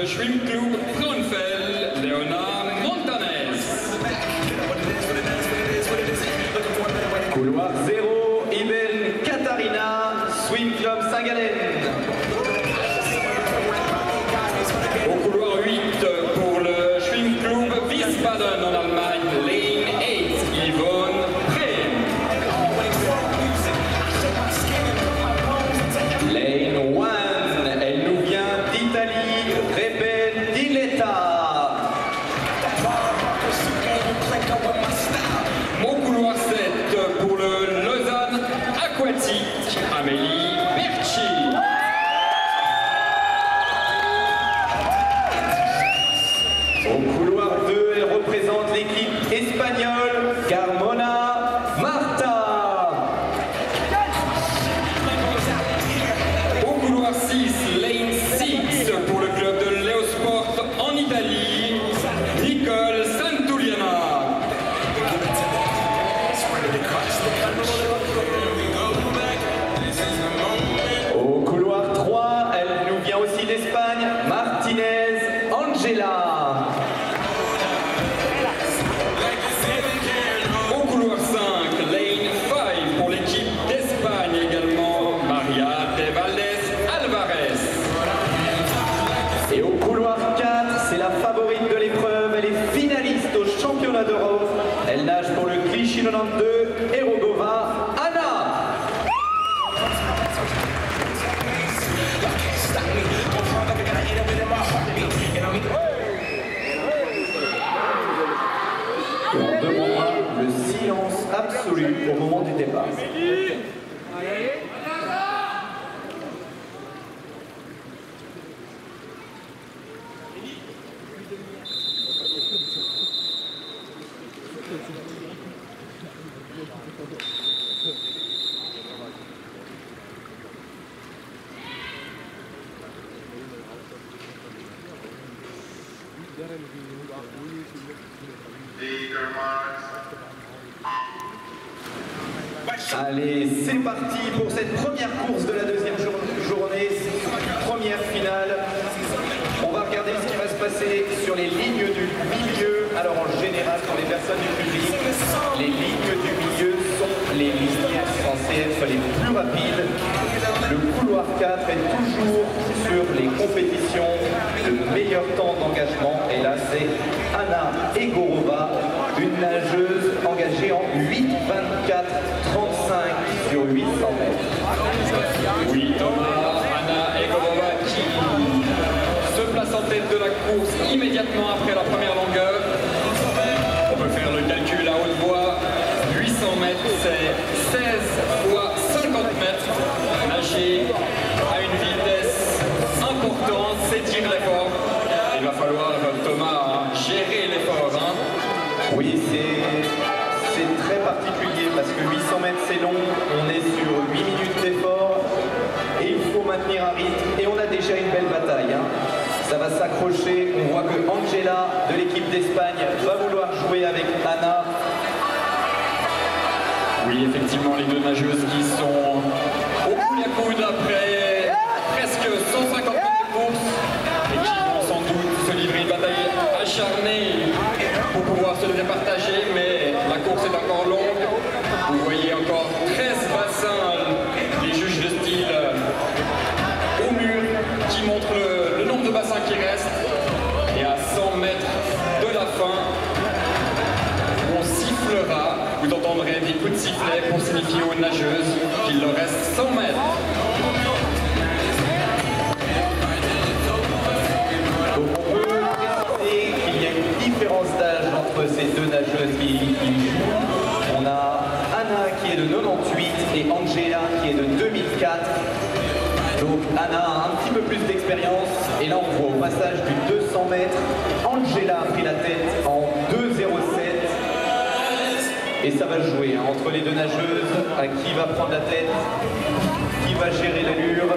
le Shrimp Club Frauenfeld, Leona Montanes. Couloir 0, Iben Katarina, Swim Club Saint-Gallen. Au couloir 8 pour le Shrimp Club Wiesbaden en Allemagne, Lane 8, Yvonne Brehm. Lane 1, elle nous vient d'Italie, Rebe Diletta. Au couloir 7 pour le Lausanne Aquatique, Amélie Berchi. Au couloir 2, elle représente l'équipe espagnole, Carmona Marta. Au couloir 6, Lane 6 pour le club de Leosport en Italie, Nicole Santuliana. Au couloir 3, elle nous vient aussi d'Espagne, Martinez Angela. Au couloir 5, Lane 5 pour l'équipe d'Espagne également, Maria de Valdez Alvarez. Et au couloir 4, c'est la favorite de l'épreuve, elle est finaliste au championnat d'Europe. Elle nage pour le Clichy 92, Erogova, Anna. Et on demandera le silence absolu au moment du départ. Allez, c'est parti pour cette première course de la deuxième journée, première finale. On va regarder ce qui va se passer sur les lignes du milieu. Alors en général, pour les personnes du public, les lignes du milieu sont les lignes censées être les plus rapides. Le couloir 4 est toujours sur les compétitions, le meilleur temps d'engagement. Et là, c'est Anna Egorova, une nageuse engagée en 8,24,35 sur 800 mètres. Oui, Anna Egorova qui se place en tête de la course immédiatement après la première longueur. On peut faire le calcul à haute voix. 800 mètres, c'est 16 fois 50 mètres. Nager à une vitesse importante, s'étire l'effort. Il va falloir, Thomas, gérer l'effort. Hein. Oui, c'est très particulier parce que 800 mètres c'est long, on est sur 8 minutes d'effort et il faut maintenir un rythme et on a déjà une belle bataille. Hein. Ça va s'accrocher, on voit que Angela de l'équipe d'Espagne va vouloir jouer avec Anna. Oui, effectivement, les deux nageuses qui sont au coude à coude après presque 150 mètres de course et qui vont sans doute se livrer une bataille acharnée pour pouvoir se le départager, mais la course est encore longue. Vous voyez encore 13 bassins, les juges de style au mur qui montrent le nombre de bassins qui restent. Et à 100 mètres de la fin, on sifflera, vous entendrez des coups de sifflet pour signifier aux nageuses qu'il leur reste 100 mètres. Donc on peut préciser qu'il y a une différence d'âge entre ces deux nageuses qui jouent. On a Anna qui est de 98 et Angela qui est de 2004. Donc Anna a un petit peu plus d'expérience et là on voit au passage du 200 mètres, Angela a pris la tête en 2,07 et ça va jouer hein, entre les deux nageuses, à qui va prendre la tête, qui va gérer l'allure.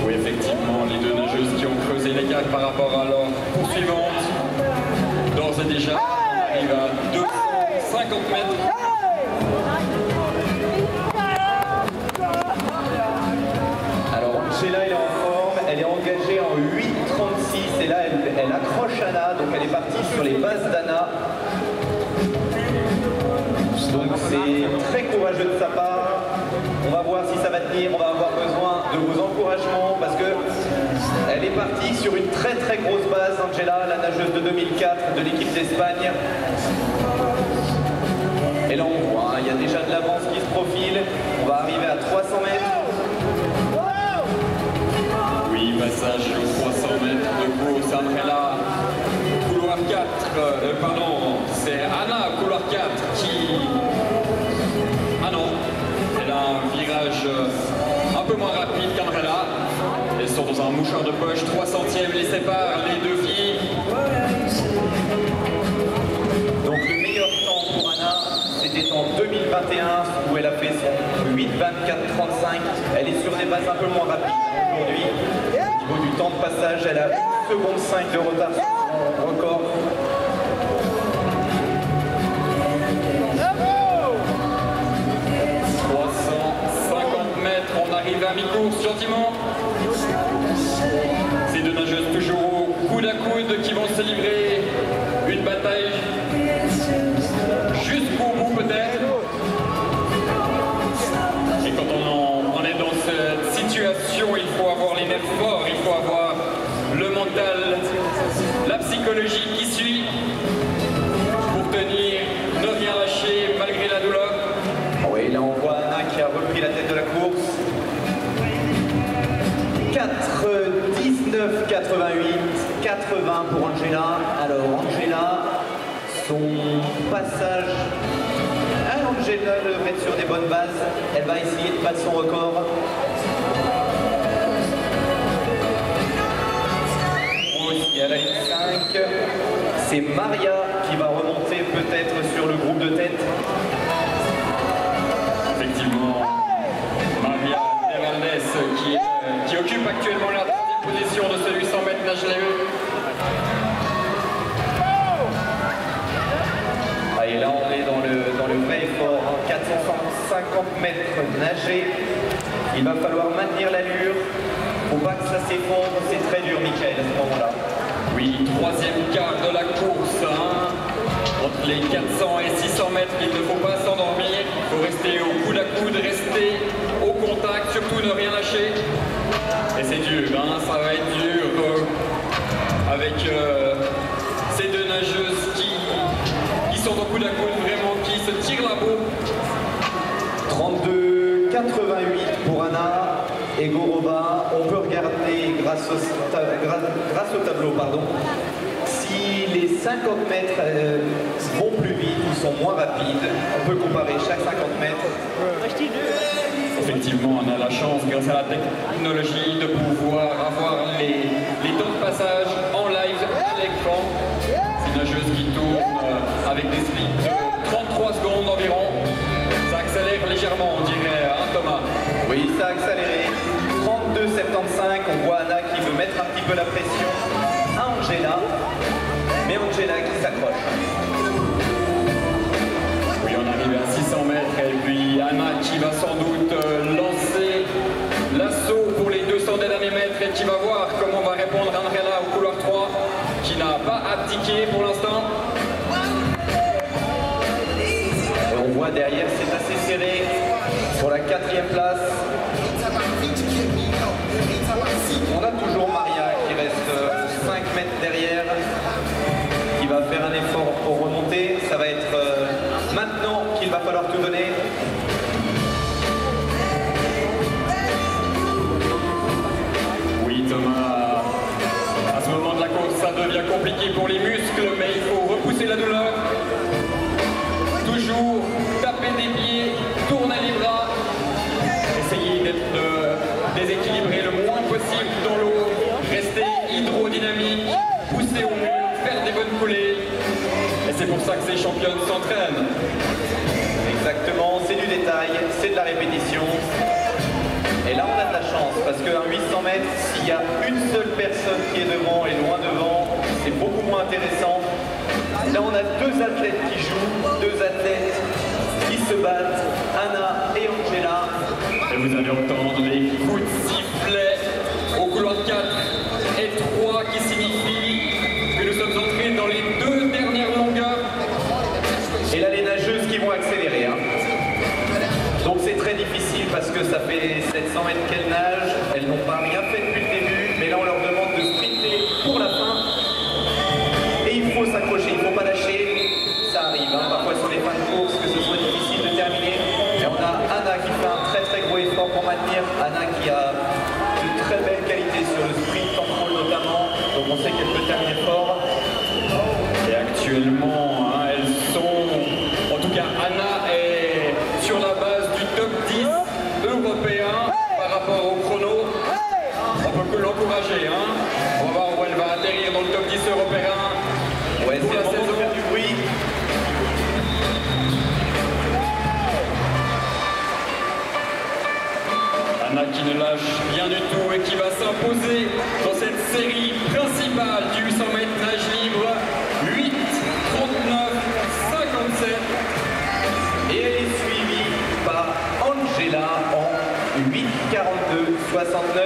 Oui, effectivement, les deux nageuses qui ont creusé l'écart par rapport à leur poursuivante. D'ores et déjà, on arrive à 250 mètres. Alors Angela elle est en forme, elle est engagée en 8,36 elle accroche Anna, donc elle est partie sur les bases d'Anna. Donc c'est très courageux de sa part. On va voir si ça va tenir, on va avoir besoin de vos encouragements parce que elle est partie sur une très grosse base, Angela, la nageuse de 2004 de l'équipe d'Espagne. Et là on voit, il y a déjà de l'avance qui se profile. On va arriver à 300 mètres. Oui, passage aux 300 mètres de course. Angela, couloir 4, pardon, c'est Anna, couloir 4 qui... Ah non, elle a un virage un peu moins rapide qu'Angela. Elles sont dans un mouchoir de poche, 300e les séparent, les deux filles. Donc le meilleur temps pour Anna, c'était en 2021 où elle a fait son 8,24,35. Elle est sur des bases un peu moins rapides aujourd'hui. Au niveau du temps de passage, elle a 1 seconde 5 de retard sur son record. On arrive à mi-course gentiment. Ces deux nageuses toujours au coude à coude qui vont se livrer une bataille jusqu'au bout peut-être. Et quand on est dans cette situation, il faut avoir les nerfs forts, il faut avoir le mental, la psychologie qui suit pour tenir, ne rien lâcher malgré la douleur. Oui, là on voit Anna qui a repris la tête de la course. 4,19,88, 80 pour Angela. Alors Angela, son passage... Angela devrait être sur des bonnes bases. Elle va essayer de battre son record. Aussi à la ligne 5, c'est Maria qui va remonter peut-être sur le groupe de tête. Effectivement, Maria Hernández qui occupe actuellement la 3e position de ce 800 mètres nage léger. Et là on est dans le vrai effort, 450 mètres nagés. Il va falloir maintenir l'allure. Faut pas que ça s'effondre, c'est très dur Michael à ce moment-là. Oui, 3e quart de la course. Entre les 400 et 600 mètres, il ne faut pas s'endormir. Il faut rester au coude à coude, rester au contact, surtout ne rien lâcher. Et c'est dur, ça va être dur avec ces deux nageuses qui sont au coude à coude, vraiment, qui se tirent la bourre. 32,88 pour Anna et Gorova. On peut regarder grâce au tableau, si les 50 mètres vont plus vite ou sont moins rapides. On peut comparer chaque 50 mètres. Effectivement, on a la chance, grâce à la technologie, de pouvoir avoir les temps de passage en live à l'écran. C'est une nageuse qui tourne avec des splits de 33 secondes environ. Ça accélère légèrement, on dirait, hein, Thomas? Oui, ça a accéléré. 32,75. On voit Anna qui veut mettre un petit peu la pression à Angela. Mais Angela qui s'accroche. Oui, on arrive à 600 mètres et puis Anna qui va sans doute lancer l'assaut pour les 200 derniers mètres et qui va voir comment va répondre Angela au couloir 3 qui n'a pas abdiqué pour l'instant. Et on voit derrière, c'est assez serré sur la 4e place. On a toujours Maria qui reste 5 mètres derrière, qui va faire un effort pour remonter. Ça va être maintenant qu'il va falloir tout donner. Oui, Thomas, à ce moment de la course, ça devient compliqué pour les muscles, mais il faut repousser la douleur. Toujours taper des pieds, tourner les bras, essayer d'être déséquilibré le moins possible dans l'eau, rester hydrodynamique, pousser au mur, faire des bonnes coulées. Et c'est pour ça que ces championnes s'entraînent. Exactement, c'est du détail, c'est de la répétition. Et là on a de la chance, parce qu'un 800 mètres, s'il y a une seule personne qui est devant et loin devant, c'est beaucoup moins intéressant. Là on a 2 athlètes qui jouent, 2 athlètes qui se battent, Anna et Angela. Et vous allez entendre les coups de sifflet au couloir 4 et 3 qui signifient mètres qu'elles nagent. Elles n'ont pas rien fait depuis le début, mais là on leur demande de sprinter pour la fin. Et il faut s'accrocher, il ne faut pas lâcher. Ça arrive, hein, parfois sur les fins de course, que ce soit difficile de terminer. Et on a Anna qui fait un très gros effort pour maintenir. Anna qui a de très belles qualités sur le sprint en crawl notamment. Donc on sait qu'elle peut terminer fort. Et actuellement, hein, elles sont... En tout cas, Anna est sur la base du top 10 européen par rapport au chrono. On peut que l'encourager. Hein. On va voir où elle va atterrir dans le top 10 européen. Ouais, c'est le moment de faire du bruit. Anna qui ne lâche rien du tout et qui va s'imposer dans cette série principale du 800 mètres nage libre. 8, 39, 57. Et elle est suivie par Angela en 8, 42, 69.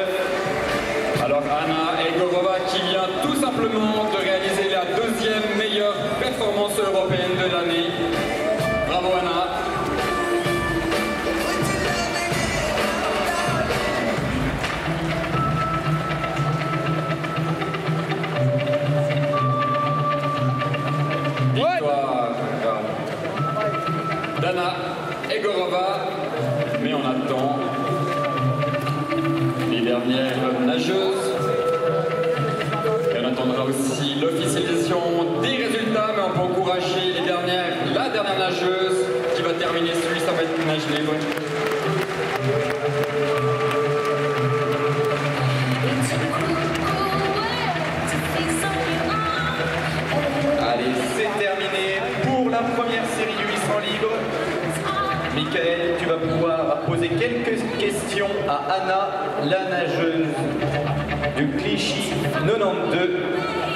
Alors Anna Egorova qui vient tout simplement de réaliser la deuxième meilleure performance européenne de l'année. Bravo Anna. Victoire d'Anna Egorova, mais on attend les dernières nageuses. Et on attendra aussi l'officialisation des résultats, mais on peut encourager la dernière nageuse qui va terminer celui ça va être une nage libre. Allez, c'est terminé pour la première série du 800 libre. Michael, tu vas pouvoir poser quelques questions à Anna, la nageuse du Clichy 92.